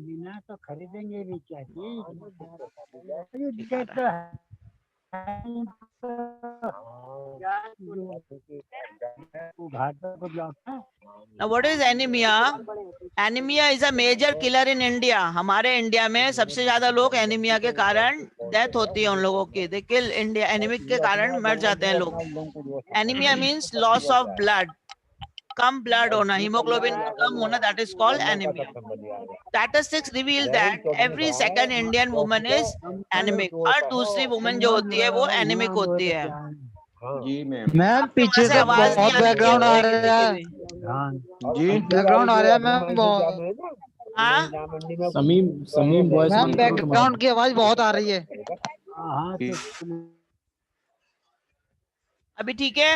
बिना तो खरीदेंगे भी क्या चीज। Now, what is anemia? Anemia is a major killer in India. हमारे इंडिया में सबसे ज्यादा लोग एनीमिया के कारण डेथ होती है उन लोगों की. दे किल इंडिया, एनीमिक के कारण मर जाते हैं लोग. Anaemia means loss of blood, come blood होना, हीमोग्लोबिन कम होना, that is called anemia. Statistics reveal that every second Indian woman is anemic. हर दूसरी woman जो होती है वो anemic होती है. जी मैम. मैम आपके वहाँ पीछे से से आवाज नहीं बहुत आनी चाहिए बैकग्राउंड आ मुझे किसी रहा की है, भी. जी बैकग्राउंड आ रहा है मैम बहुत। हाँ, समीम समीम वॉइस मैम बंद करो बैकग्राउंड की आवाज बहुत आ रही है। अभी ठीक है.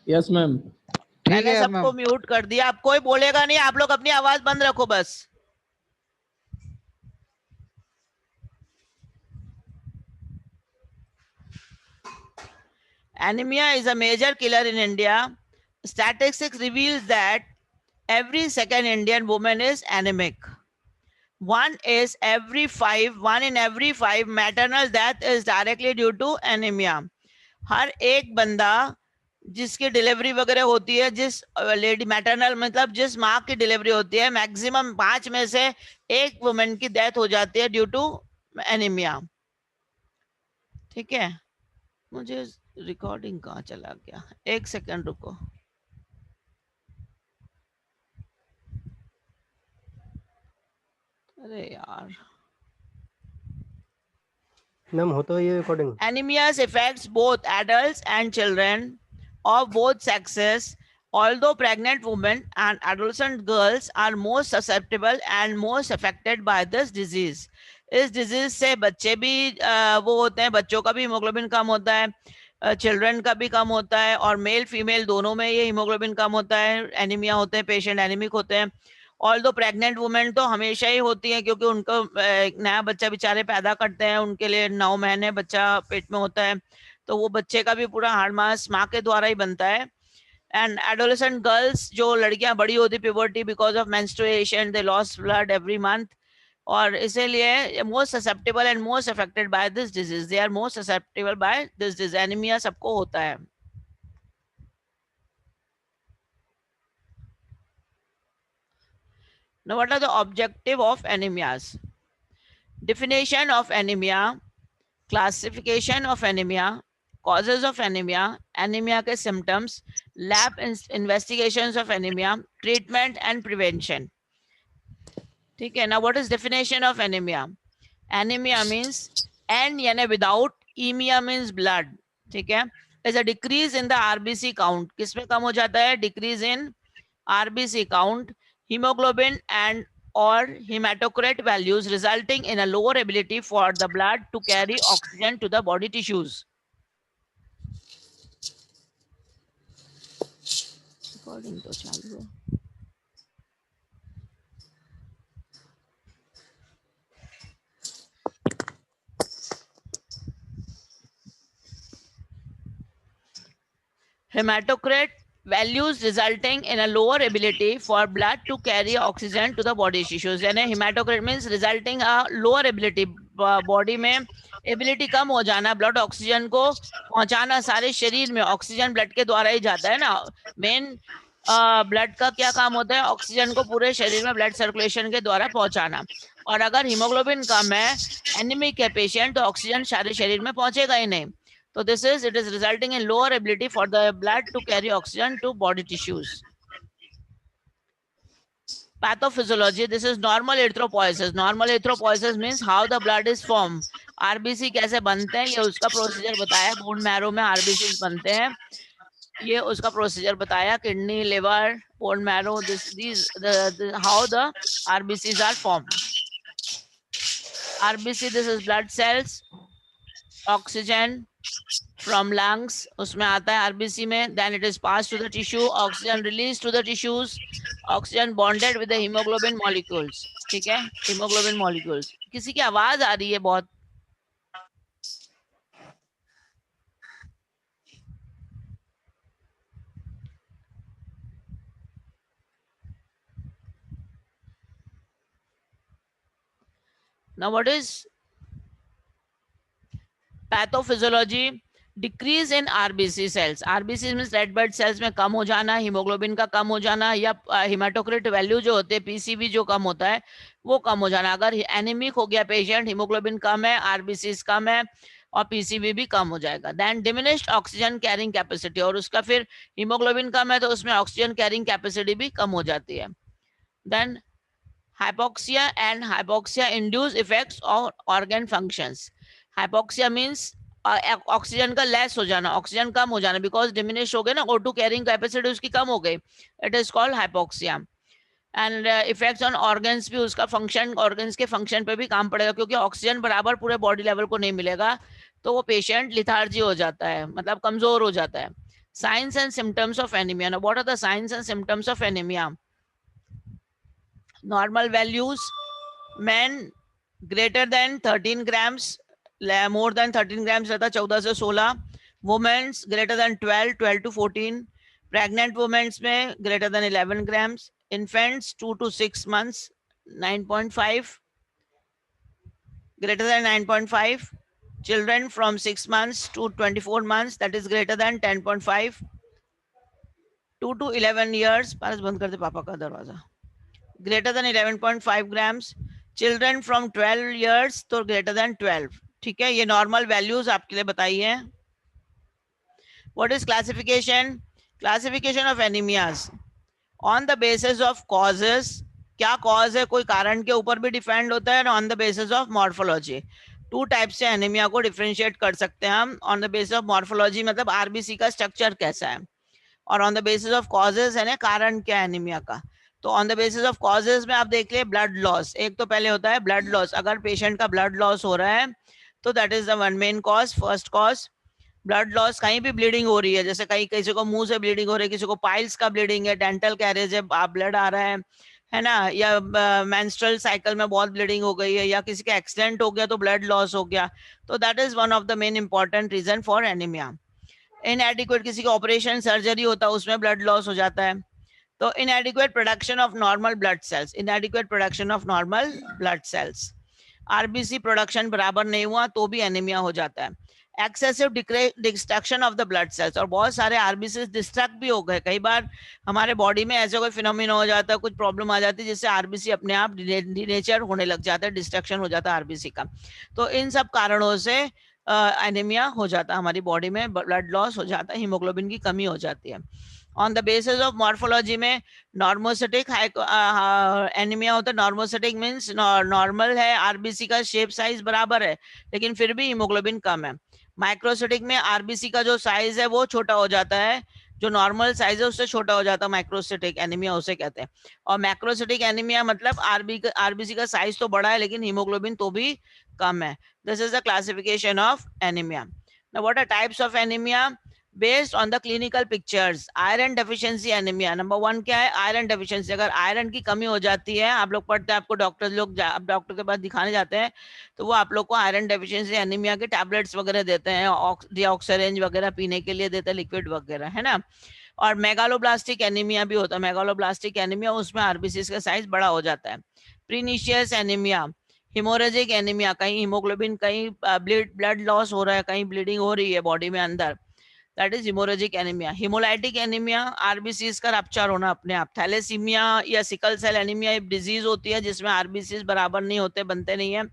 Yes ma'am. ठीक मैंने है सबको मैम। म्यूट कर दिया. अब कोई बोलेगा नहीं, आप लोग अपनी आवाज बंद रखो बस. Anemia is a major killer in India. Statistics reveals that every second Indian woman is anemic. One in every five maternal death is directly due to anemia. हर एक बंदा जिसकी डिलीवरी वगैरह होती है, जिस लेडी मैटरनल मतलब जिस माँ की डिलीवरी होती है, मैक्सिमम 5 में से एक वुमेन की डेथ हो जाती है ड्यू टू एनीमिया. ठीक है. मुझे रिकॉर्डिंग कहाँ चला गया, एक सेकंड रुको. अरे यार. मैम हो तो ये recording. Anemia affects both adults and children of both sexes. Although pregnant women and adolescent girls are most susceptible and most affected by this disease. इस डिजीज से बच्चे भी वो होते हैं, बच्चों का भी हीमोग्लोबिन कम होता है, चिल्ड्रन का भी कम होता है, और मेल फीमेल दोनों में ये हीमोग्लोबिन कम होता है, एनीमिया होते हैं, पेशेंट एनीमिक होते हैं. ऑल दो प्रेग्नेंट वुमेन तो हमेशा ही होती है, क्योंकि उनको एक नया बच्चा बेचारे पैदा करते हैं, उनके लिए 9 महीने बच्चा पेट में होता है, तो वो बच्चे का भी पूरा हार्ड मास माँ के द्वारा ही बनता है. एंड एडोलेसेंट गर्ल्स, जो लड़कियां बड़ी होती, puberty, because of menstruation they loss blood every month, और इसीलिए most susceptible and most affected by this disease. They are most susceptible by this disease. Anaemia सबको होता है. Now, what are the objective of anemias? Definition of anemia, classification of anemia, causes of anemia, anemia के symptoms, lab investigations of anemia, treatment and prevention. ठीक है. Now, what is definition of anemia? Anemia means N यानी without, emia means blood. ठीक है. Is a decrease in the RBC count. किसमें कम हो जाता है? Decrease in RBC count, hemoglobin and or hematocrit values, resulting in a lower ability for the blood to carry oxygen to the body tissues. Recording तो चालू है. Hematocrit values resulting in a lower ability for blood to carry oxygen to the body tissues. यानी hematocrit means resulting a lower ability, body में ability कम हो जाना, blood oxygen को पहुंचाना सारे शरीर में. ऑक्सीजन ब्लड के द्वारा ही जाता है ना. मेन ब्लड का क्या काम होता है? ऑक्सीजन को पूरे शरीर में ब्लड सर्कुलेशन के द्वारा पहुंचाना. और अगर हीमोग्लोबिन कम है, एनीमिक है पेशेंट, तो ऑक्सीजन सारे शरीर में पहुंचेगा ही नहीं. So it is resulting in lower ability for the blood to carry oxygen to body tissues. Pathophysiology, this is normal erythropoiesis. Normal erythropoiesis means how the blood is formed. RBC कैसे बनते हैं, ये उसका प्रोसीजर बताया. Bone marrow में RBC बनते हैं, ये उसका प्रोसीजर बताया. Kidney, liver, bone marrow, how the RBCs are formed. RBC, this is blood cells. Oxygen from lungs उसमें आता है आरबीसी में. Then it is passed to the tissue, oxygen released to the tissues, oxygen bonded with the hemoglobin molecules. ठीक है. hemoglobin molecules. किसी की आवाज आ रही है बहुत? Now what is pathophysiology? Decrease in RBC cells. RBC means red blood cells में कम हो जाना, हीमोग्लोबिन का कम हो जाना, या हिमाटोक्रिट वैल्यू जो होते हैं पीसीबी जो कम होता है वो कम हो जाना. अगर एनीमिक हो गया पेशेंट, हीमोग्लोबिन कम है, आरबीसी कम है और पीसीबी भी कम हो जाएगा. Then diminished oxygen carrying capacity, और उसका फिर हीमोग्लोबिन कम है तो उसमें ऑक्सीजन कैरिंग कैपेसिटी भी कम हो जाती है. Then hypoxia and hypoxia induce effects on organ functions. Hypoxia means oxygen का लेस हो जाना, ऑक्सीजन कम हो जाना, बिकॉज डिमिनिश हो गए ना, O2 कैरिंग कैपेसिटी उसकी कम हो गई. It is called hypoxia. And effects on organs भी, उसका फंक्शन, ऑर्गन्स के फंक्शन पे भी काम पड़ेगा, क्योंकि ऑक्सीजन बराबर पूरे बॉडी लेवल को नहीं मिलेगा तो वो पेशेंट लिथार्जी हो जाता है, मतलब कमजोर हो जाता है. Signs and symptoms of anaemia. What are the signs and symptoms of anaemia? Normal values, men greater than 13 grams, more than 13 grams रहता 14 से 16. Women's greater than 12 to 14. Pregnant women's में greater than 11 grams. Infants 2 to 6 months 9.5, greater than 9.5. Children from 6 months to 24 months, that is greater than 10.5. 2 to 11 years, पास बंद कर दे पापा का दरवाजा, greater than 11.5 grams. Children from 12 years तो greater than 12. ठीक है, ये नॉर्मल वैल्यूज आपके लिए बताई है. What is classification? Classification of anemias on the basis of causes. क्या कॉज है, कोई कारण के ऊपर भी डिफाइंड होता है, on the basis of morphology. Two type से एनीमिया को डिफरेंशिएट कर सकते हैं हम. On the basis of morphology मतलब आरबीसी का स्ट्रक्चर कैसा है, और on the basis of causes है ना, कारण क्या है एनीमिया का. तो on the basis of causes में आप देख लिए ब्लड लॉस. एक तो पहले होता है ब्लड लॉस. अगर पेशेंट का ब्लड लॉस हो रहा है तो that is the one main cause, first cause. Blood loss, कहीं भी ब्लीडिंग हो रही है, जैसे कहीं किसी को मुंह से ब्लीडिंग हो रही है, किसी को पाइल्स का ब्लीडिंग है, डेंटल कैरेज है, ब्लड आ रहा है ना, या मेंस्ट्रुअल साइकिल में बहुत ब्लीडिंग हो गई है, या किसी का एक्सीडेंट हो गया तो ब्लड लॉस हो गया, तो that is one of the main important reason for anaemia. Inadequate, किसी का ऑपरेशन सर्जरी होता है उसमें ब्लड लॉस हो जाता है. तो inadequate production of normal blood cells, inadequate production of normal blood cells. RBC production बराबर नहीं हुआ तो भी एनीमिया हो जाता है. Excessive destruction of the blood cells, और बहुत सारे आरबीसी डिस्ट्रक्ट भी हो गए. कई बार हमारे बॉडी में ऐसा कोई फिनोमिना हो जाता है, कुछ प्रॉब्लम आ जाती है जिससे आरबीसी अपने आप डिनेचर होने लग जाता है, डिस्ट्रक्शन हो जाता है आरबीसी का. तो इन सब कारणों से एनीमिया हो जाता है, हमारी बॉडी में ब्लड लॉस हो जाता है, हीमोग्लोबिन की कमी हो जाती है. On the basis of morphology में नॉर्मोसिटिक एनीमिया होता है. नॉर्मोसिटिक मींस नॉर्मल है, आरबीसी का शेप साइज बराबर है लेकिन फिर भी हीमोग्लोबिन कम है. माइक्रोसिटिक में आरबीसी का जो साइज है वो छोटा हो जाता है, जो नॉर्मल साइज है उससे छोटा हो जाता है, माइक्रोसिटिक एनीमिया उसे कहते हैं. और मैक्रोसिटिक एनीमिया मतलब आरबीसी का साइज तो बड़ा है लेकिन हीमोग्लोबिन तो भी कम है. This is the classification of anaemia. Now what are types of anaemia based on the clinical pictures? Iron deficiency anaemia number 1 क्या है? Iron deficiency. अगर आयरन की कमी हो जाती है, आप लोग पढ़ते हैं, आपको डॉक्टर लोग आप डॉक्टर के पास दिखाने जाते हैं तो वो आप लोग को आयरन डेफिशिएंसी एनीमिया के टैबलेट्स वगैरह देते हैं, डिऑक्सरेंज वगैरह पीने के लिए देते हैं, लिक्विड वगैरह, है ना. और मेगालोब्लास्टिक एनीमिया भी होता है. मेगालोब्लास्टिक एनीमिया, उसमें आरबीसी का साइज बड़ा हो जाता है. प्रीनिशियस एनीमिया, हिमोरेजिक एनीमिया, कहीं हीमोग्लोबिन, कहीं ब्लड लॉस हो रहा है, कहीं ब्लीडिंग हो रही है बॉडी में अंदर, that is haemorrhagic anaemia. Haemolytic anaemia, RBCs का रप्चर होना अपने आप. थैलेसीमिया या सिकल सेल एनीमिया एक डिजीज होती है जिसमें आरबीसीज बराबर नहीं होते, बनते नहीं है.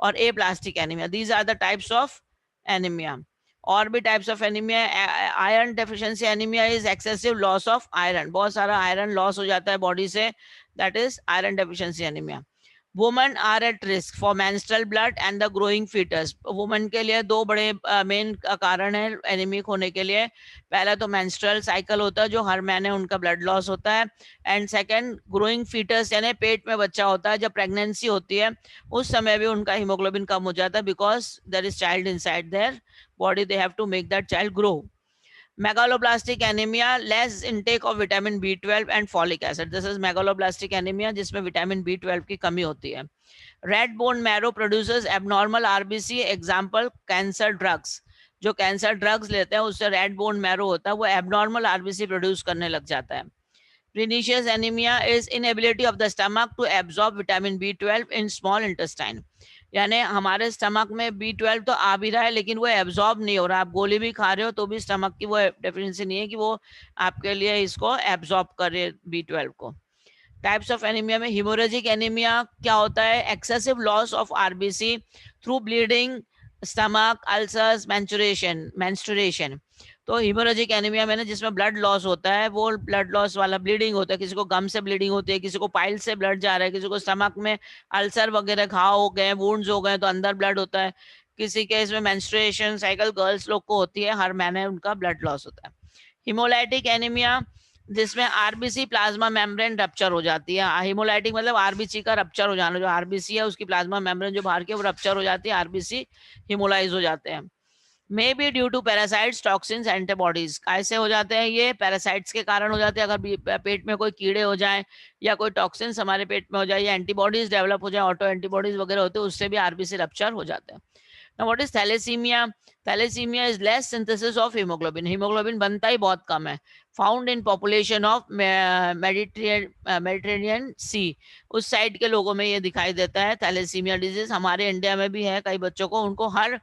और aplastic anaemia. These are the types of anaemia. और भी types of anaemia. Iron deficiency anaemia is excessive loss of iron, बहुत सारा आयरन लॉस हो जाता है बॉडी से, that is iron deficiency anaemia. Women are at risk for menstrual blood and the growing foetus. Women के लिए दो बड़े मेन कारण है एनीमिक होने के लिए. पहला तो मेंस्ट्रुअल साइकिल होता है जो हर महीने उनका ब्लड लॉस होता है, एंड सेकंड ग्रोइंग फीटस यानी पेट में बच्चा होता है, जब प्रेगनेंसी होती है उस समय भी उनका हीमोग्लोबिन कम हो जाता है, because there is child inside their body, they have to make that child grow. Megaloblastic anaemia, less intake of vitamin B12 and folic acid. This is megaloblastic anaemia जिसमें विटामिन B12 की कमी होती है. Red bone marrow produces abnormal RBC. Example cancer drugs, जो cancer drugs लेते हैं उससे red bone marrow होता है, वो एबनॉर्मल आरबीसी प्रोड्यूस करने लग जाता है. Pernicious anemia is inability of the stomach to absorb vitamin B12 in small intestine. यानी हमारे स्टमक में B12 तो आ भी रहा है लेकिन वो एब्जॉर्ब नहीं हो रहा। आप गोली भी खा रहे हो तो भी स्टमक की वो डेफिशिएंसी नहीं है कि वो आपके लिए इसको एब्जॉर्ब करे B12 को। टाइप्स ऑफ एनीमिया में हीमोरेजिक एनीमिया क्या होता है? Excessive loss of RBC through bleeding, stomach ulcers, menstruation. तो हीमोरेजिक एनीमिया में ना जिसमें ब्लड लॉस होता है, वो ब्लड लॉस वाला ब्लीडिंग होता है। किसी को गम से ब्लीडिंग होती है, किसी को पाइल से ब्लड जा रहा है, किसी को स्टमक में अल्सर वगैरह घाव हो गए, वुंड्स हो गए तो अंदर ब्लड होता है। किसी केस में मेंस्ट्रुएशन साइकिल गर्ल्स लोग को होती है, हर महीने उनका ब्लड लॉस होता है। हिमोलाइटिक एनीमिया जिसमें आरबीसी प्लाज्मा मेम्ब्रेन रप्चर हो जाती है। हिमोलाइटिक मतलब आरबीसी का रप्चर हो जाना, जो आरबीसी है उसकी प्लाज्मा मेम्ब्रेन जो बाहर की वो रप्चर हो जाती है, आरबीसी हिमोलाइज हो जाते हैं। May be due to parasites, toxins, antibodies. कैसे हो जाते हैं ये? पैरासाइट्स के कारण हो जाते हैं, अगर पेट में कोई कीड़े हो जाए या कोई टॉक्सिन्स हमारे पेट में हो जाए या एंटीबॉडीज डेवलप हो जाए, ऑटो एंटीबॉडीज वगैरह होते हैं, उससे भी आरबीसी रप्चर हो जाते हैं। Now what is thalassemia? Thalassemia is less synthesis of hemoglobin. Hemoglobin बनता ही बहुत कम है। Found in population of Mediterranean Sea. उस साइड के लोगों में ये दिखाई देता है थैलेसीमिया डिजीज। हमारे इंडिया में भी है, कई बच्चों को, उनको हर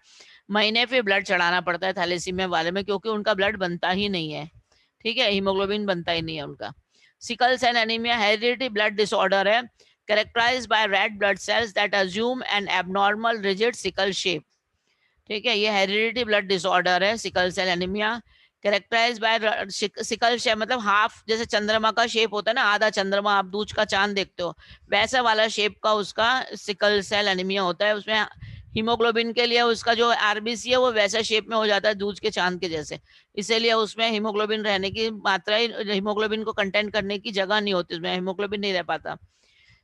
महीने पे ब्लड चढ़ाना पड़ता है थैलेसीमिया वाले में, क्योंकि उनका ब्लड बनता ही नहीं है। ठीक है, हीमोग्लोबिन बनता ही नहीं है उनका। Sickle cell anaemia hereditary blood disorder है, characterized by red blood cells that assume an abnormal rigid sickle shape. ठीक है, ये हेरिडिटी ब्लड डिसऑर्डर है sickle cell anaemia. Characterize by sickle shape मतलब हाफ, जैसे चंद्रमा का शेप होता है ना, आधा चंद्रमा, आप दूज का चांद देखते हो, वैसा वाला शेप का उसका सिकल सेल एनीमिया होता है। उसमें हीमोग्लोबिन के लिए उसका जो आरबीसी है वो वैसा शेप में हो जाता है दूज के चांद के जैसे, इसीलिए उसमें हीमोग्लोबिन रहने की मात्रा, हीमोग्लोबिन को कंटेंट करने की जगह नहीं होती, उसमें हीमोग्लोबिन नहीं रह पाता।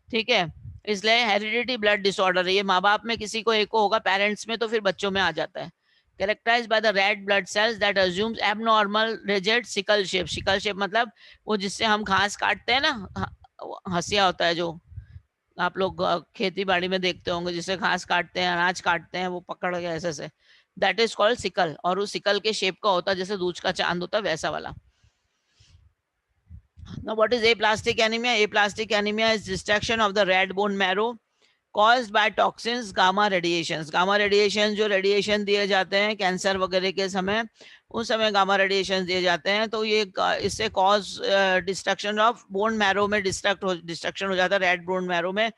ठीक है, इसलिए हेरिडिटी ब्लड डिसऑर्डर है ये। माँ बाप में किसी को एक को होगा, पेरेंट्स में, तो फिर बच्चों में आ जाता है। Characterize by the red blood cells that assumes abnormal rigid sickle shape. Sickle shape मतलब वो जिससे हम घास काटते हैं ना, हंसिया होता है जो आप लोग खेती बाड़ी में देखते होंगे, जिससे घास काटते हैं, अनाज काटते हैं, वो पकड़ के ऐसे से, दैट इज कॉल्ड सिकल। और उस सिकल के शेप का होता है जैसे दूज का चांद होता है वैसा वाला। Now, what is aplastic anemia? Aplastic anemia is destruction of the red bone marrow caused by toxins, gamma radiations. Gamma radiation जो radiation दिए जाते हैं कैंसर वगैरह के समय, उस समय गामा रेडिएशन दिए जाते हैं, तो ये इससे cause destruction of bone marrow में डिस्ट्रक्शन हो जाता है रेड बोन मैरो में,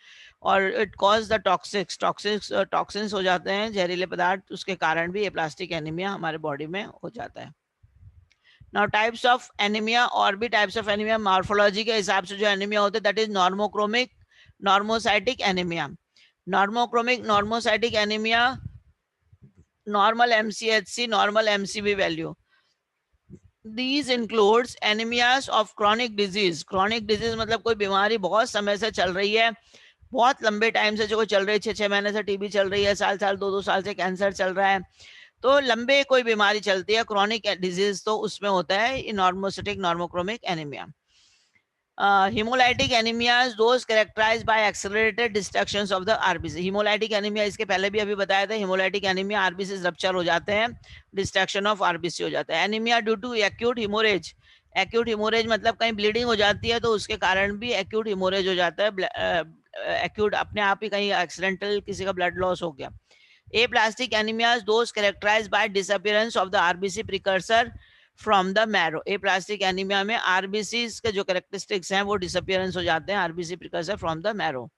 और इट कॉज द टॉक्सिन्स हो जाते हैं, जहरीले पदार्थ, उसके कारण भी एप्लास्टिक एनीमिया हमारे बॉडी में हो जाता है। नाउ टाइप्स ऑफ एनीमिया, और भी टाइप्स ऑफ एनीमिया मॉर्फोलॉजी के हिसाब से जो एनीमिया होते हैं, that is normochromic, normocytic anaemia. Normochromic, normocytic anaemia, normal MCHC, normal MCV value. These includes anemias of chronic disease. Chronic disease मतलब कोई बीमारी बहुत समय से चल रही है, बहुत लंबे टाइम से जो चल रही है, 6 महीने से टीबी चल रही है, साल 2 साल से कैंसर चल रहा है, तो लंबे कोई बीमारी चलती है क्रॉनिक डिजीज, तो उसमें होता है normocytic normochromic anaemia. hemolytic anemia is those characterized by accelerated destructions of the RBC. hemolytic anemia इसके पहले भी अभी बताया था, hemolytic anemia RBC रप्चर हो जाते हैं, डिस्ट्रक्शन ऑफ RBC हो जाता है। Anaemia due to acute haemorrhage, acute haemorrhage मतलब कहीं ब्लीडिंग हो जाती है तो उसके कारण भी एक्यूट हिमोरेज हो जाता है, एक्यूट अपने आप ही कहीं एक्सीडेंटल किसी का ब्लड लॉस हो गया। aplastic anemia is those characterized by disappearance of the RBC precursor from the marrow. Aplastic anaemia में आरबीसी के जो कैरेक्टरिस्टिक्स हैं वो डिसअपियरेंस हो जाते हैं, RBC precursor from the marrow,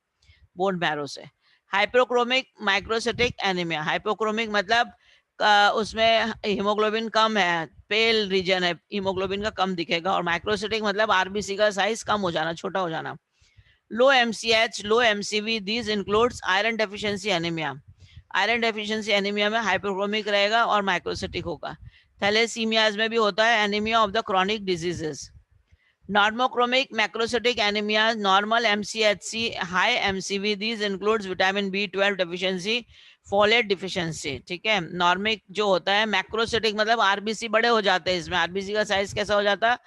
bone marrow से। हाइपोक्रोमिक माइक्रोसिटिक एनीमिया, हाइपोक्रोमिक मतलब उसमें हीमोग्लोबिन कम है, पेल रीजन है, हीमोग्लोबिन का कम दिखेगा, और माइक्रोसिटिक मतलब आरबीसी का साइज कम हो जाना, छोटा हो जाना। लो MCH, low MCV, these includes iron deficiency anaemia. Iron deficiency anaemia में हाइपोक्रोमिक रहेगा और माइक्रोसिटिक होगा। थैलेसीमियाज में भी होता है anaemia of the chronic diseases. Normochromic macrocytic anaemia, normal MCHC, high MCV, these includes vitamin B12 deficiency, folate deficiency. ठीक है, नॉर्मिक जो होता है, मैक्रोसिटिक मतलब आरबीसी बड़े हो जाते हैं, इसमें आरबीसी का साइज कैसा हो जाता,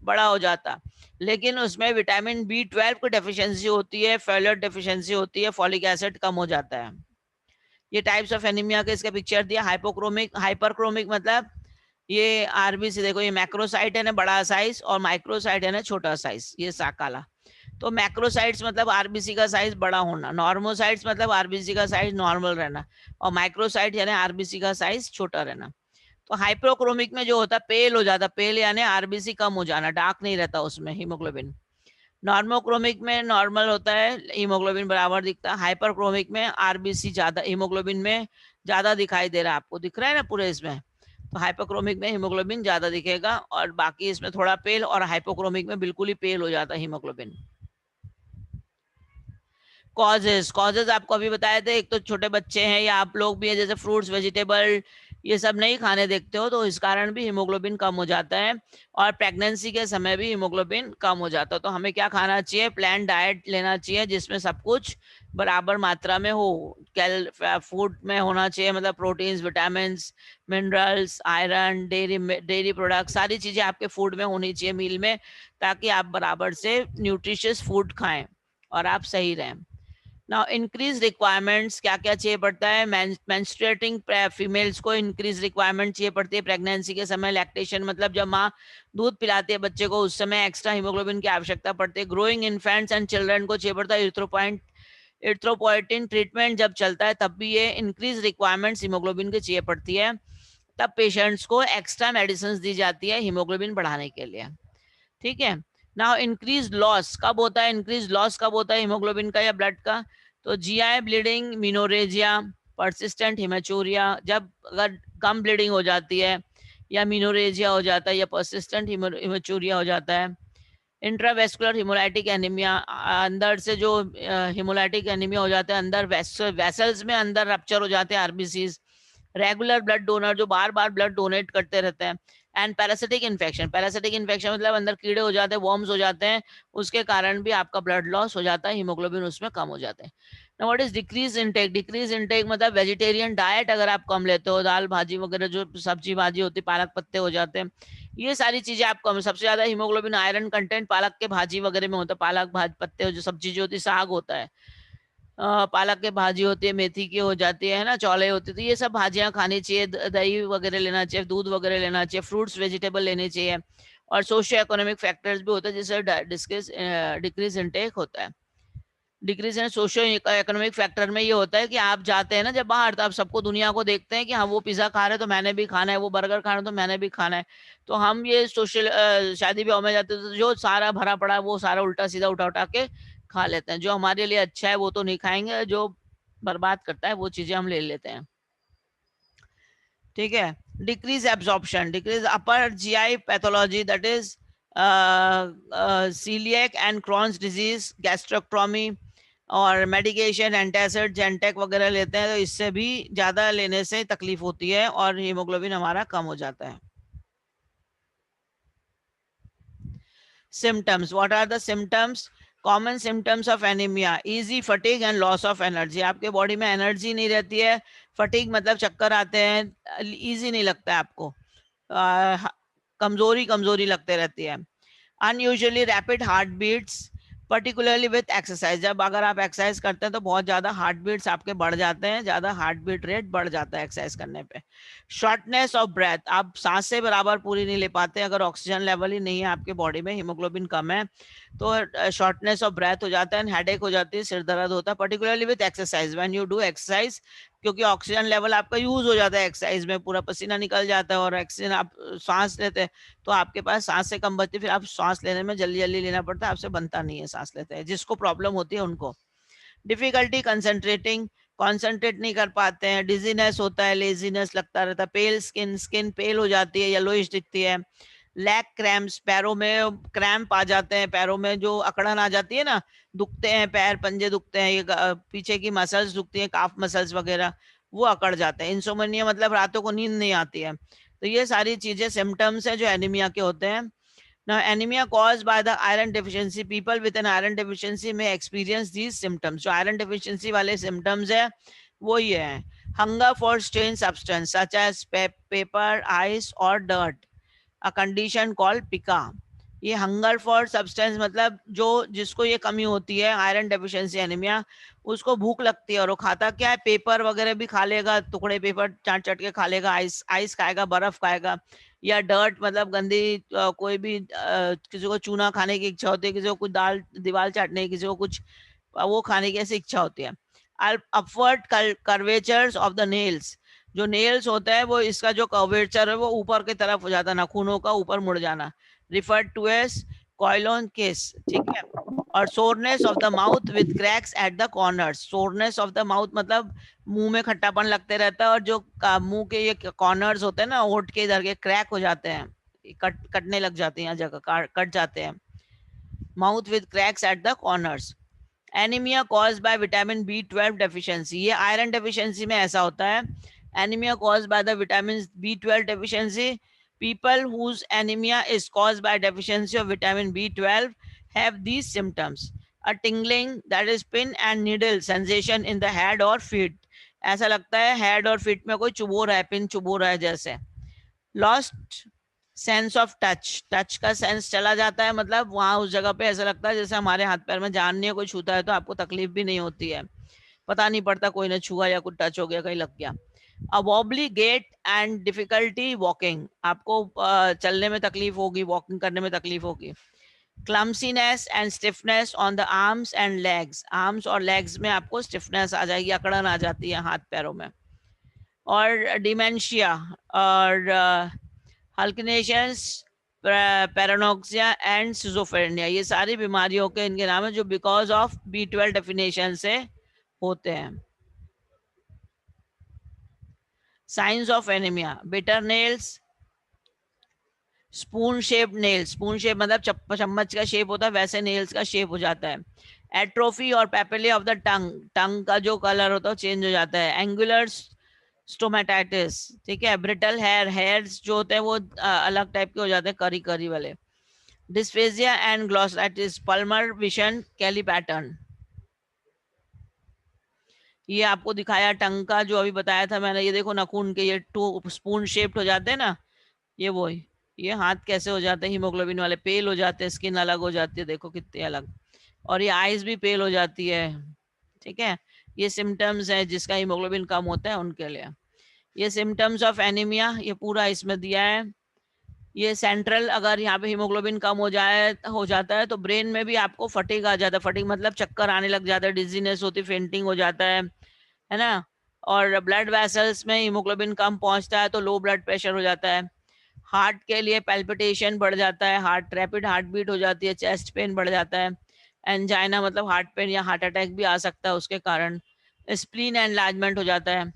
बड़ा हो जाता, लेकिन उसमें विटामिन B12 की डेफिशिएंसी होती है, फोलेट डेफिशिएंसी होती है, फॉलिक एसिड कम हो जाता है। ये टाइप्स ऑफ एनीमिया के इसका पिक्चर दिया। हाइपोक्रोमिक, हाइपरक्रोमिक मतलब ये आरबीसी देखो, ये मैक्रोसाइट है ना बड़ा साइज, और माइक्रोसाइट है ना छोटा साइज, ये काला। तो मैक्रोसाइट्स मतलब आरबीसी का साइज बड़ा होना, नॉर्मोसाइट्स मतलब आरबीसी का साइज नॉर्मल रहना, और माइक्रोसाइट यानी आरबीसी का साइज छोटा रहना। तो हाइपोक्रोमिक में जो होता है पेल हो जाता, पेल यानी आरबीसी कम हो जाना, डार्क नहीं रहता उसमें हीमोग्लोबिन। नॉर्मोक्रोमिक में नॉर्मल होता है, हीमोग्लोबिन बराबर दिखता है। हाइपरक्रोमिक में आरबीसी ज्यादा, हीमोग्लोबिन में ज्यादा दिखाई दे रहा है, आपको दिख रहा है ना पूरे इसमें। तो हाइपोक्रोमिक में हीमोग्लोबिन ज्यादा दिखेगा, और बाकी इसमें थोड़ा पेल, और हाइपोक्रोमिक में बिल्कुल ही पेल हो जाता है हीमोग्लोबिन। कॉजेज आपको अभी बताए थे, एक तो छोटे बच्चे हैं या आप लोग भी हैं, जैसे फ्रूट्स वेजिटेबल ये सब नहीं खाने देखते हो, तो इस कारण भी हीमोग्लोबिन कम हो जाता है। और प्रेगनेंसी के समय भी हीमोग्लोबिन कम हो जाता है। तो हमें क्या खाना चाहिए, प्लांट डाइट लेना चाहिए जिसमें सब कुछ बराबर मात्रा में हो। फूड में होना चाहिए, मतलब proteins, vitamin, minerals, iron, dairy product, सारी चीजें आपके फूड में होनी चाहिए मील में, ताकि आप बराबर से न्यूट्रिशियस फूड खाएं और आप सही रहें। नाउ इंक्रीज रिक्वायरमेंट्स, क्या क्या चाहिए पड़ता है, मेंस्ट्रुएटिंग फीमेल्स को इंक्रीज रिक्वायरमेंट चाहिए पड़ती है प्रेगनेंसी के समय। लैक्टेशन मतलब जब माँ दूध पिलाती है बच्चे को, उस समय एक्स्ट्रा हीमोग्लोबिन की आवश्यकता पड़ती है। ग्रोइंग इन्फेंट्स एंड चिल्ड्रन को चाहिए पड़ता है इरिथ्रोपोइटिन ट्रीटमेंट जब चलता है तब भी ये इंक्रीज रिक्वायरमेंट्स हीमोग्लोबिन की चाहिए पड़ती है, तब पेशेंट्स को एक्स्ट्रा मेडिसिन दी जाती है हीमोग्लोबिन बढ़ाने के लिए। ठीक है। नाउ इंक्रीज लॉस कब होता है, इंक्रीज लॉस कब होता है हीमोग्लोबिन का या ब्लड का, तो जीआई ब्लीडिंग, मिनोरेजिया, परसिस्टेंट हिमेचूरिया, जब अगर कम ब्लीडिंग हो जाती है, या मिनोरेजिया हो जाता है, या परसिस्टेंट हिमेचूरिया हो जाता है। इंट्रावेस्कुलर हिमोलाइटिक एनीमिया, अंदर से जो हिमोलाइटिक एनीमिया हो जाता है, अंदर वेसल्स में अंदर रप्चर हो जाते हैं आरबीसीज। रेगुलर ब्लड डोनर जो बार बार ब्लड डोनेट करते रहते हैं। And parasitic infection, parasitic infection मतलब अंदर कीड़े हो जाते हैं, वॉर्म्स हो जाते हैं, उसके कारण भी आपका ब्लड लॉस हो जाता है, हीमोग्लोबिन उसमें कम हो जाते हैं। Now what is decrease intake, decrease intake मतलब वेजिटेरियन डाइट अगर आप कम लेते हो, दाल भाजी वगैरह जो सब्जी भाजी होती है, पालक पत्ते हो जाते हैं, ये सारी चीजें आप कम। सबसे ज्यादा हीमोग्लोबिन आयरन कंटेंट पालक के भाजी वगैरह में होता है, पालक भाज पत्ते जो सब्जी जो होती है, साग होता है, पालक के भाजी होती है, मेथी की हो जाती है ना, चौले होती है, तो ये सब भाजियां खानी चाहिए, दही वगैरह लेना चाहिए, दूध वगैरह लेना चाहिए, फ्रूट्स वेजिटेबल लेने चाहिए। और सोशियो इकोनॉमिक फैक्टर्स भी होते हैं जिससे डिक्रीज इनटेक होता है। Decrease in socio economic factor में ये होता है कि आप जाते हैं ना जब बाहर, तो आप सबको दुनिया को देखते हैं कि हाँ वो पिज्जा खा रहे हैं तो मैंने भी खाना है, वो बर्गर खा रहे हैं तो मैंने भी खाना है। तो हम ये सोशल शादी ब्याह में जाते हैं तो जो सारा भरा पड़ा है वो सारा उल्टा सीधा उठा उठा के खा लेते हैं, जो हमारे लिए अच्छा है वो तो नहीं खाएंगे, जो बर्बाद करता है वो चीजें हम ले लेते हैं। ठीक है। Decrease absorption, decrease upper GI pathology, that is celiac and Crohn's disease, gastrectomy, और मेडिकेशन एंटासिड जेंटेक वगैरह लेते हैं, तो इससे भी ज्यादा लेने से तकलीफ होती है और हीमोग्लोबिन हमारा कम हो जाता है। Symptoms, what are the symptoms, common symptoms of anaemia, easy fatigue and loss of energy, आपके बॉडी में एनर्जी नहीं रहती है, फटीग मतलब चक्कर आते हैं, इजी नहीं लगता है आपको, कमजोरी कमजोरी लगते रहती है। Unusually rapid heart beats particularly with exercise, जब अगर आप एक्सरसाइज करते हैं तो बहुत ज्यादा हार्ट बीट्स आपके बढ़ जाते हैं, ज्यादा हार्ट बीट रेट बढ़ जाता है एक्सरसाइज करने पे। शॉर्टनेस ऑफ ब्रेथ, आप सांसें बराबर पूरी नहीं ले पाते, अगर ऑक्सीजन लेवल ही नहीं है आपके बॉडी में, हीमोग्लोबिन कम है तो शॉर्टनेस ऑफ ब्रेथ हो जाता है, हेडेक हो जाती है, सिर दर्द होता है, particularly with exercise, when you do exercise, क्योंकि ऑक्सीजन लेवल आपका यूज हो जाता है एक्सरसाइज में, पूरा पसीना निकल जाता है और ऑक्सीजन आप सांस लेते हैं तो आपके पास सांस से कम बचती है, फिर आप सांस लेने में जल्दी जल्दी लेना पड़ता है, आपसे बनता नहीं है सांस लेते हैं, जिसको प्रॉब्लम होती है उनको। डिफिकल्टी कंसंट्रेटिंग, कॉन्सेंट्रेट नहीं कर पाते हैं, डिजीनेस होता है, लेजीनेस लगता रहता है, पेल स्किन, स्किन पेल हो जाती है, येलोइश दिखती है, लैक क्रैम्प्स, पैरों में क्रैम्प आ जाते हैं, पैरों में जो अकड़न आ जाती है ना, दुखते हैं पैर, पंजे दुखते हैं, ये पीछे की मसल्स दुखती हैं, काफ मसल्स वगैरह वो अकड़ जाते हैं। इंसोमनिया मतलब रातों को नींद नहीं आती है। तो ये सारी चीजें सिम्टम्स हैं जो एनीमिया के होते हैं। Now, anemia caused by the iron deficiency, people with an iron deficiency may experience these symptoms. जो iron deficiency वाले symptoms है वो ये है, hunger for strange substance such as paper, ice or dirt, a condition called पिका। ये hunger for substance मतलब जो जिसको ये कमी होती है आयरन डेफिशिएंसी एनीमिया, उसको भूख लगती है और वो खाता क्या है, पेपर वगैरह भी खा लेगा, टुकड़े पेपर चाट चाट के खा लेगा, आइस खाएगा, बर्फ खाएगा, या डर्ट मतलब गंदी कोई भी किसी को चूना खाने की इच्छा होती है, किसी को कुछ दाल दीवार चाटने की, किसी को कुछ वो खाने की ऐसी इच्छा होती है। Upward curvatures of the nails, जो नेल्स होता है वो इसका जो कर्वेचर है वो ऊपर की तरफ हो जाता है, नाखूनों का ऊपर मुड़ जाना, रिफर्ड टू एज कॉइलोन केस, ठीक है। और soreness of the mouth with cracks at the corners, soreness of the mouth मतलब मुंह में खट्टापन लगते रहता है और जो मुंह के ये कॉर्नर्स होते हैं ना, होठ के इधर के क्रैक हो जाते हैं, कटने लग जाते हैं, जगह कट जाते हैं, mouth with cracks at the corners. Anaemia cause by vitamin B12 deficiency, ये आयरन डेफिशिएंसी में ऐसा होता है। Anaemia cause by the vitamin B12 deficiency, people whose anemia is caused by deficiency of vitamin B12 have these symptoms: a tingling, that is pin and needle sensation in the head or feet, ऐसा लगता है head और feet में कोई चुभो रहा है, pin चुभो रहा है जैसे। Lost sense of touch, touch का सेंस चला जाता है, मतलब वहां उस जगह पे ऐसा लगता है जैसे हमारे हाथ पैर में जान नहीं है, कोई छूता है तो आपको तकलीफ भी नहीं होती है, पता नहीं पड़ता कोई ने छुआ या कुछ टच हो गया, कहीं लग गया। A wobbly gait and difficulty walking, आपको चलने में तकलीफ होगी, वॉकिंग करने में तकलीफ होगी। Clumsiness and stiffness on the arms and legs, arms और लेग्स में आपको स्टिफनेस आ जाएगी, अकड़न आ जाती है हाथ पैरों में। और डिमेंशिया और हल्किनेशंस, पैरानोक्सिया एंड सिजोफ्रेनिया, ये सारी बीमारियों के इनके नाम है जो बिकॉज ऑफ B12 डेफिनेशन से होते हैं। Science of anaemia, bitter nails, spoon shape nails, spoon shape मतलब चम्मच का शेप होता है वैसे नेल्स का शेप हो जाता है। एट्रोफी और पेपिले ऑफ द टंग, टंग का जो कलर होता है चेंज हो जाता है। एंगुलर स्टोमेटाइटिस, ठीक है। ब्रिटल हेयर, हेयर्स जो होते हैं वो अलग टाइप के हो जाते हैं, करी करी वाले। Dysphagia and glossitis, palmar vision, Kelly pattern. ये आपको दिखाया टंग का जो अभी बताया था मैंने, ये देखो नाखून के ये टू स्पून शेप्ड हो जाते हैं ना, ये वो ये हाथ कैसे हो जाते हैं हीमोग्लोबिन वाले, पेल हो जाते हैं, स्किन अलग हो जाती है, देखो कितने अलग, और ये आईज भी पेल हो जाती है, ठीक है। ये सिम्टम्स है जिसका हीमोग्लोबिन कम होता है उनके लिए। ये सिम्टम्स ऑफ एनीमिया ये पूरा इसमें दिया है। ये सेंट्रल, अगर यहाँ पे हीमोग्लोबिन कम हो जाता है तो ब्रेन में भी आपको फटीग आ जाता है, फटीग मतलब चक्कर आने लग जाता है, डिजीनेस होती, फेंटिंग हो जाता है ना। और ब्लड वेसल्स में हीमोग्लोबिन कम पहुंचता है तो लो ब्लड प्रेशर हो जाता है। हार्ट के लिए पैल्पिटेशन बढ़ जाता है, हार्ट रैपिड हार्ट बीट हो जाती है, चेस्ट पेन बढ़ जाता है, एंजाइना मतलब हार्ट पेन या हार्ट अटैक भी आ सकता है उसके कारण। स्प्लीन एनलार्जमेंट हो जाता है।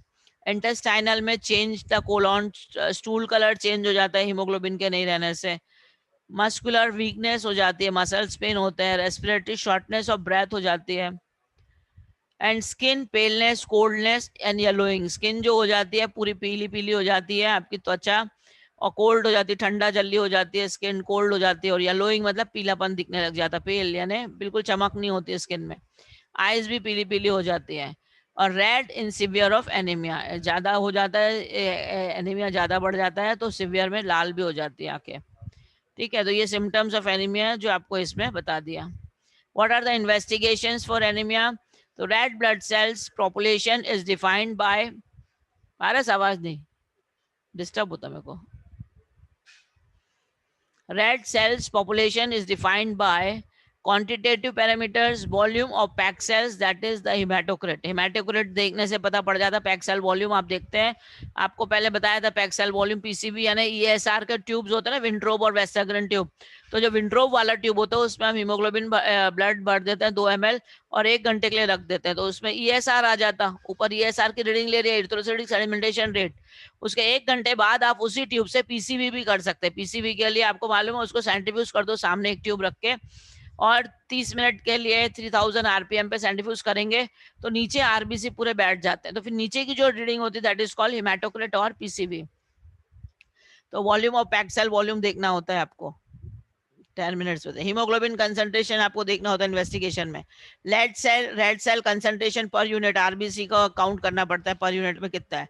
इंटेस्टाइनल में change the colon, stool colour change हो जाता है हीमोग्लोबिन के नहीं रहने से। मस्कुलर वीकनेस हो जाती है, मसल्स पेन होते हैं। रेस्पिरेटरी शॉर्टनेस ऑफ ब्रेथ हो जाती है। And skin paleness, coldness and yellowing, skin जो हो जाती है पूरी पीली पीली हो जाती है आपकी त्वचा, और कोल्ड हो जाती है, ठंडा जल्दी हो जाती है, स्किन कोल्ड हो जाती है। और येलोइंग मतलब पीलापन दिखने लग जाता है, पेल यानी बिल्कुल चमक नहीं होती स्किन में। आईज भी पीली पीली हो जाती है। और red in severe of anaemia, ज्यादा हो जाता है एनीमिया, ज्यादा बढ़ जाता है तो सिवियर में लाल भी हो जाती है आंखें, ठीक है। तो ये सिम्टम्स ऑफ एनीमिया जो आपको इसमें बता दिया। What are the investigations for anaemia? तो red blood cells population is defined by, Paras आवाज नहीं, डिस्टर्ब होता मेरे को। Red cells population is defined by quantitative parameters, volume of packed cells, that is the hematocrit. Hematocrit देखने से पता पड़ जाता है, पैक सेल वॉल्यूम आप देखते हैं, आपको पहले बताया था पैक सेल वॉल्यूम पीसीबी यानी ईएसआर के ट्यूब्स होते हैं ना, विंट्रोब और वेस्टाग्रन ट्यूब। तो जो विंट्रोब वाला ट्यूब होता है उसमें हम हीमोग्लोबिन ब्लड भर देते हैं 2 ml और 1 घंटे के लिए रख देते हैं, तो उसमें ईएसआर आ जाता, ऊपर ईएसआर की रीडिंग ले रही है, एरिथ्रोसाइटिक सेडिमेंटेशन रेट। उसके 1 घंटे बाद आप उसी ट्यूब से पीसीबी भी कर सकते हैं। पीसीबी के लिए आपको मालूम है, उसको सेंट्रीफ्यूज कर दो सामने एक ट्यूब रख के, और 30 मिनट के लिए 3000 आरपीएम पे सेंट्रीफ्यूज करेंगे तो नीचे आरबीसी पूरे बैठ जाते हैं, तो फिर नीचे की जो रीडिंग होती है दैट इज कॉल्ड हेमाटोक्रिट और पीसीबी। तो volume of packed cell volume देखना होता है आपको 10 मिनट्स में। हीमोग्लोबिन कंसंट्रेशन आपको देखना होता है इन्वेस्टिगेशन में। Red cell concentration per unit, RBC का काउंट करना पड़ता है पर यूनिट में कितना है।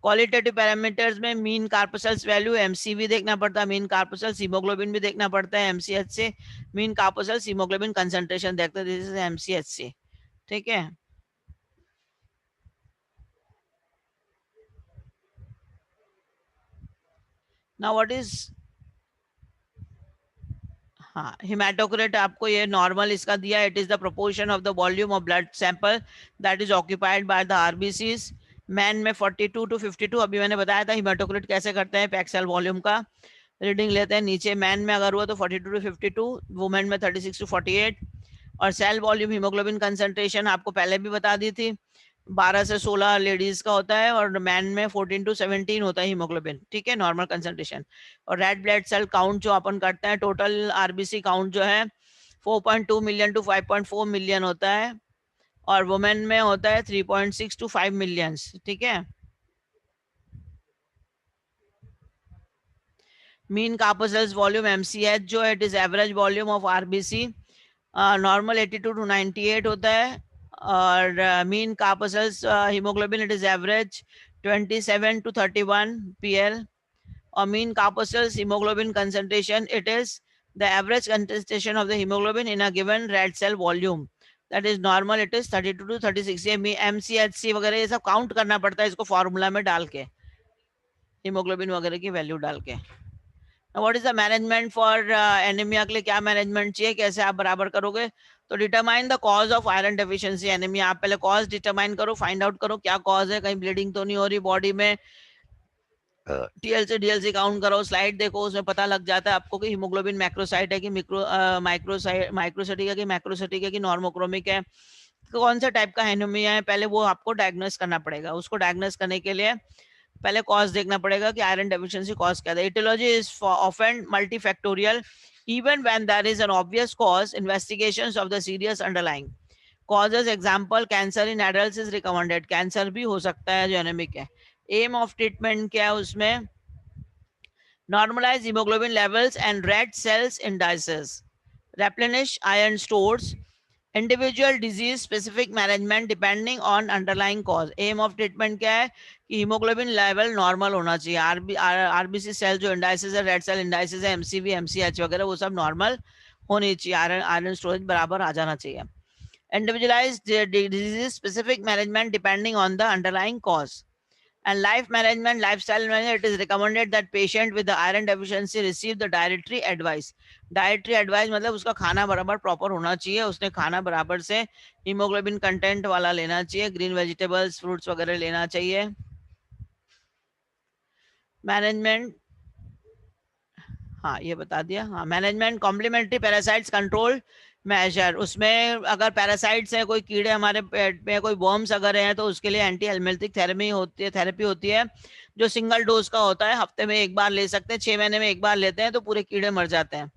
क्वालिटेटिव पैरामीटर्स में मीन कार्पोसल्स वैल्यू, एमसीवी देखना पड़ता है, मीन कार्पोसल्स, हीमोग्लोबिन भी देखना पड़ता है एमसीएच से, मीन कार्पोसल्स हीमोग्लोबिन कंसंट्रेशन देखते हैं, दिस इज एमसीएच से, ठीक है। नाउ व्हाट इज, हाँ, हेमाटोक्रिट आपको ये नॉर्मल इसका दिया, it is the proportion of the volume of blood sample that is occupied by the RBCs. Man में 42 to 52, अभी मैंने बताया था हेमाटोक्रिट कैसे करते हैं, पैक्सेल वॉल्यूम का रीडिंग लेते हैं नीचे, मैन में अगर हुआ तो 42 to 52, वुमेन में 36 to 48। और सेल वॉल्यूम हीमोग्लोबिन कंसंट्रेशन आपको पहले भी बता दी थी, 12 से 16 लेडीज का होता है और मैन में 14 to 17 होता है हीमोग्लोबिन, ठीक है, नॉर्मल कंसंट्रेशन। और रेड ब्लड सेल काउंट जो अपन करते हैं, टोटल आरबीसी काउंट जो है 4.2 मिलियन to 5.4 मिलियन होता है, और वुमेन में होता है 3.6 to 5 मिलियन, ठीक है। मीन कार्पोसेल्स वॉल्यूम एमसीएच जो है, it is average volume of RBC, normal 82 to 98 होता है, और mean corpuscular haemoglobin it is average 27 to 31 pl, or mean corpuscle hemoglobin concentration, it is the average concentration of the hemoglobin in a given red cell volume, that is normal it is 32 to 36। ये MCHC वगैरह ये सब count करना पड़ता है इसको formula में डाल के, हीमोग्लोबिन वगैरह की वैल्यू डाल के। What is the management for anaemia के लिए क्या मैनेजमेंट चाहिए, कैसे आप बराबर करोगे, तो determine the cause of iron deficiency anaemia, आप पहले कॉज डिटरमाइन करो, फाइंड आउट करो क्या कॉज है, कहीं ब्लीडिंग तो नहीं हो रही बॉडी में, टीएलसी डीएलसी काउंट करो, स्लाइड देखो, उसमें पता लग जाता है आपको कि हीमोग्लोबिन मैक्रोसाइट है कि माइक्रोसाइट है कि मैक्रोसाइटिक है कि नॉर्मोक्रोमिक है, कौन सा टाइप का एनीमिया है, पहले वो आपको डायग्नोस करना पड़ेगा। उसको डायग्नोस करने के लिए पहले कॉज देखना पड़ेगा कि आयरन डेफिशिएंसी कॉज क्या है। Aetiology is often multifactorial, even when there is an obvious cause, investigations of the serious underlying causes, example cancer in adults is recommended, cancer भी हो सकता है जो एनीमिक है। एम ऑफ ट्रीटमेंट क्या है उसमें, normalize haemoglobin levels and red cells indices, replenish iron stores, individual disease specific management depending on underlying cause। Aim of treatment क्या है कि हीमोग्लोबिन लेवल नॉर्मल होना चाहिए, आरबीसी सेल जो इंडाइसिस है, रेड सेल इंडाइसिस है, एमसीवी एमसीएच वगैरह वो सब नॉर्मल होनी चाहिए, आयरन स्टोरेज बराबर आ जाना चाहिए। individualized disease specific management depending on the underlying cause, and life management, lifestyle management, it is recommended that patient with the iron deficiency receive the dietary advice। dietary advice मतलब उसका खाना बराबर proper होना चाहिए, उसने खाना बराबर से हीमोग्लोबिन कंटेंट वाला लेना चाहिए, ग्रीन वेजिटेबल्स फ्रूट्स वगैरह लेना चाहिए। मैनेजमेंट, हाँ ये बता दिया, हाँ management complementary parasites control measure, उसमें अगर पैरासाइट्स है, कोई कीड़े हमारे पेट में, कोई वर्म्स अगर हैं तो उसके लिए एंटी हेलमिंथिक थेरेपी होती है जो सिंगल डोज का होता है, हफ्ते में एक बार ले सकते हैं, 6 महीने में एक बार लेते हैं तो पूरे कीड़े मर जाते हैं,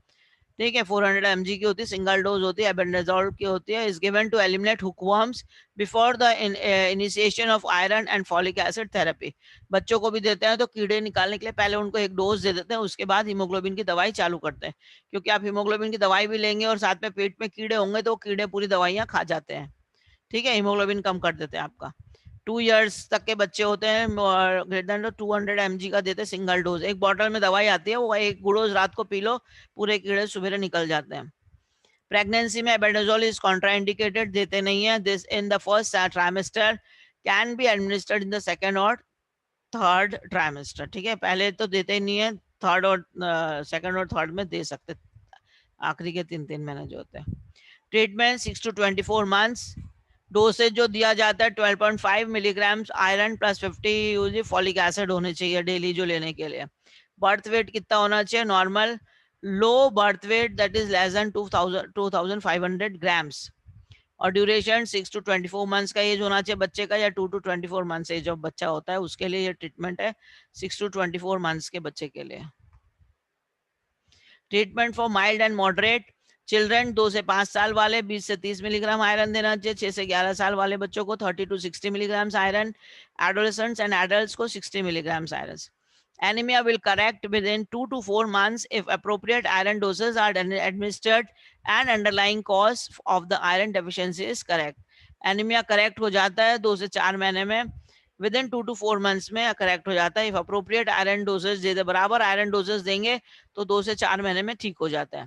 ठीक है। 400 mg की होती है, सिंगल डोज होती है, एबेंडाजोल की होती है, is given to eliminate hookworms before the initiation of iron and folic acid therapy. बच्चों को भी देते हैं तो कीड़े निकालने के लिए पहले उनको एक डोज दे देते हैं, उसके बाद हीमोग्लोबिन की दवाई चालू करते हैं, क्योंकि आप हीमोग्लोबिन की दवाई भी लेंगे और साथ में पेट में कीड़े होंगे तो कीड़े पूरी दवाइयाँ खा जाते हैं, ठीक है, हीमोग्लोबिन कम कर देते हैं आपका। 2 years तक के बच्चे होते हैं, ग्रेटर देन 200 mg का देते हैं सिंगल डोज, एक बॉटल में दवाई आती है, वो एक डोज रात को पी लो, पूरे कीड़े सुबह निकल जाते हैं। प्रेगनेंसी में एबेंडाजोल इज कॉन्ट्राइंडिकेटेड, देते नहीं है, this in the first trimester, can be administered in the second और थर्ड ट्राइमेस्टर, ठीक है, पहले तो देते ही नहीं है, थर्ड और सेकेंड और थर्ड में दे सकते, आखिरी के 3 महीने जो होते हैं। ट्रीटमेंट 6 to 24 months, डोसेज जो दिया जाता है 12.5 milligram iron plus 50 ug folic acid होने चाहिए डेली जो लेने के लिए। बर्थ वेट कितना होना चाहिए, normal, low birth weight that is less than 2500 grams, और ड्यूरेशन 6 to 24 मंथ्स का एज होना चाहिए बच्चे का, या 2 to 24 मंथ्स एज ऑफ बच्चा होता है उसके लिए ये ट्रीटमेंट है, 6 to 24 मंथ्स के बच्चे के लिए। Treatment for mild and moderate children, 2 से 5 साल वाले 20 से 30 मिलीग्राम आयरन देना चाहिए, 6 से 11 साल वाले बच्चों को 30 to 60 milligram iron, adolescents and adults को 60 milligram iron. Anemia will correct within 2 to 4 months if appropriate iron doses are administered and underlying cause of the iron deficiency is correct। Anemia correct हो जाता है 2 से 4 महीने में, within 2 to 4 months में correct हो जाता है, if appropriate iron doses दे, बराबर iron doses देंगे तो 2 से 4 महीने में ठीक हो जाता है।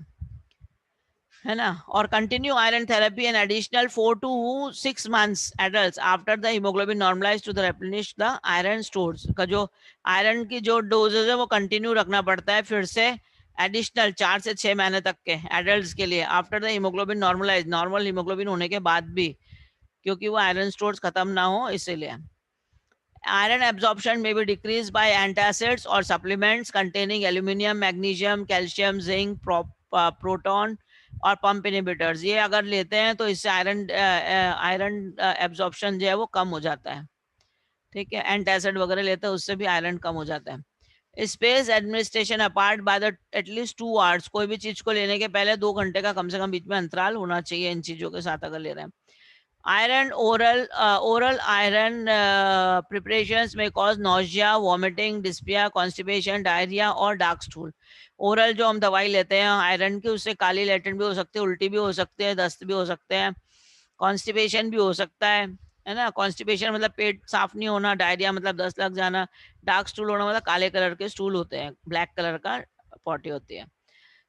है ना. और continue iron therapy an additional 4 to 6 months adults after the hemoglobin normalized to the replenish the iron stores. का जो आयरन की जो डोजेज है वो कंटिन्यू रखना पड़ता है फिर से एडिशनल 4 से 6 महीने तक के एडल्ट्स के लिए after the haemoglobin normalize, normal haemoglobin होने के बाद भी, क्योंकि वो आयरन स्टोर्स खत्म ना हो इसीलिए. Iron absorption may be decreased by antacids or supplements containing aluminium, magnesium, calcium, zinc, proton और pump inhibitors. ये अगर लेते हैं तो इससे आयरन एब्जॉर्प्शन जो है वो कम हो जाता है. ठीक है, एंटासिड वगैरह लेते हैं उससे भी आयरन कम हो जाता है. Space administration apart by the at least 2 hours. कोई भी चीज को लेने के पहले 2 घंटे का कम से कम बीच में अंतराल होना चाहिए इन चीजों के साथ अगर ले रहे हैं. Iron oral iron preparations may cause nausea, vomiting, dyspnea, constipation, diarrhea और dark stool. ओरल जो हम दवाई लेते हैं आयरन की, उससे काली लैट्रिन भी हो सकती है, उल्टी भी हो सकते हैं, दस्त भी हो सकते हैं, कॉन्स्टिपेशन भी हो सकता है ना. कॉन्स्टिपेशन मतलब पेट साफ नहीं होना, डायरिया मतलब दस्त लग जाना, डार्क स्टूल होना मतलब काले कलर के स्टूल होते हैं, ब्लैक कलर का पॉटी होती है.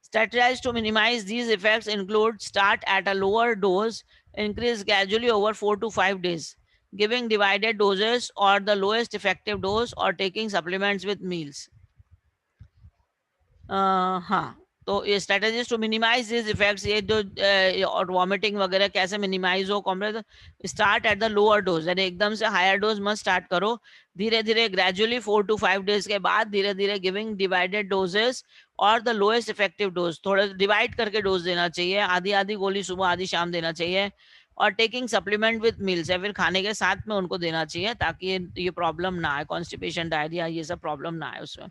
Strategies to minimize these effects include start at a lower dose, increase gradually over 4 to 5 days, giving divided doses or the lowest effective dose or taking supplements with meals. हाँ, तो ये strategies to minimize these effects, ये जो और vomiting वगैरह कैसे minimize हो, start at the lower dose, यानी एकदम से higher dose मत start करो, धीरे धीरे gradually 4 to 5 days के बाद धीरे धीरे giving divided doses और द लोएस्ट इफेक्टिव डोज, थोड़ा डिवाइड करके डोज देना चाहिए, आधी आधी गोली सुबह आधी शाम देना चाहिए, और टेकिंग सप्लीमेंट विद मील्स या फिर खाने के साथ में उनको देना चाहिए ताकि ये प्रॉब्लम ना आए, कॉन्स्टिपेशन, डायरिया ये सब प्रॉब्लम ना आए उसमें.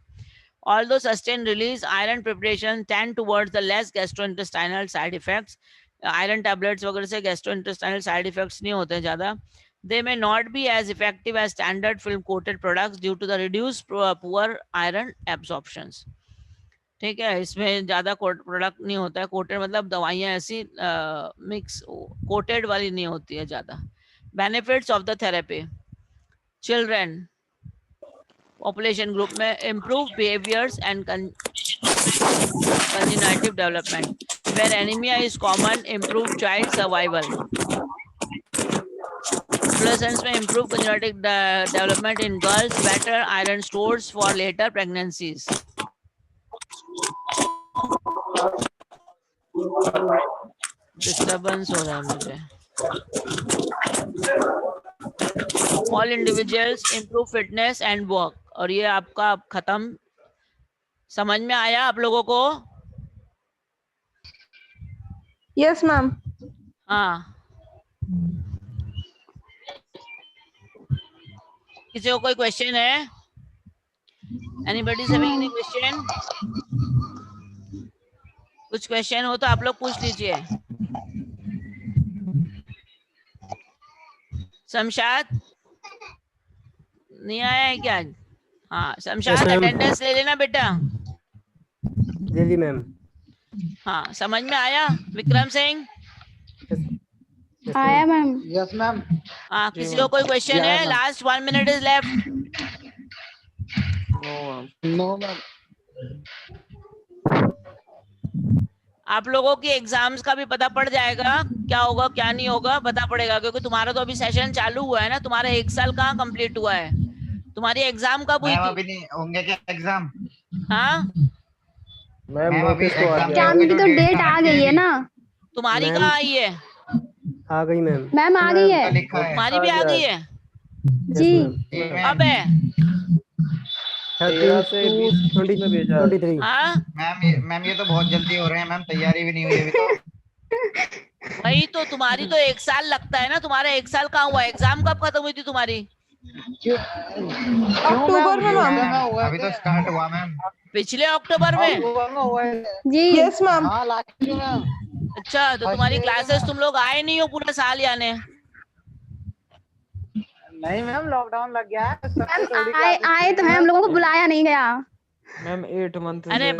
Although sustained release iron preparation tend towards the less gastrointestinal side effects, iron tablets वगैरह से gastrointestinal side effects नहीं होते ज्यादा. They may not be as effective as standard film coated products due to the reduced poor iron absorptions. ठीक है, इसमें ज्यादा product नहीं होता है, कोटेड मतलब दवाइयाँ ऐसी मिक्स कोटेड वाली नहीं होती है ज्यादा. Benefits of the therapy. Children population group में improve behaviours and cognitive development, where anaemia is common, improve child survival. Adolescence में improve cognitive development in girls, better iron stores for later pregnancies. Disturbance हो रहा है मुझे. All individuals improve fitness and work. और ये आपका अब खत्म. समझ में आया आप लोगों को? Yes ma'am. हाँ, किसी को कोई क्वेश्चन है? Anybody having any question? कुछ क्वेश्चन हो तो आप लोग पूछ लीजिए. शमशाद नहीं आया है क्या? हाँ शमशाद, अटेंडेंस ले लेना बेटा. जी मैम. हाँ समझ में आया? विक्रम सिंह आया मैम. Yes ma'am. हाँ, किसी को कोई क्वेश्चन है? Last 1 minute is left. No ma'am. आप लोगों की एग्जाम्स का भी पता पड़ जाएगा, क्या होगा क्या नहीं होगा पता पड़ेगा, क्योंकि तुम्हारा तो अभी सेशन चालू हुआ है ना. तुम्हारा 1 साल कहाँ कंप्लीट हुआ है? तुम्हारी एग्जाम कब हुई थी? अभी नहीं होंगे क्या एग्जाम? हाँ मैम नोटिस तो आ गया. एग्जाम की तो डेट आ गई है ना. तुम्हारी कहाँ आई है? आ गई मैम. मैम आ गई है. तुम्हारी भी आ गई है? जी. अब है 23. हाँ मैम ये तो बहुत जल्दी हो रहे हैं मैम, तैयारी भी नहीं हुई अभी तो. वही तो, तुम्हारी तो 1 साल लगता है ना. तुम्हारा 1 साल कहाँ हुआ? एग्जाम कब खत्म हुई थी तुम्हारी? अक्टूबर में मैम. अभी तो स्टार्ट हुआ मैम. पिछले अक्टूबर में? जी. Yes ma'am. अच्छा, तो तुम्हारी क्लासेस तुम लोग आए नहीं हो पूरा साल यानी? नहीं मैम, लॉकडाउन लग गया है. आए तो हैं, हम लोगों को बुलाया नहीं गया. मैम 8 month अरे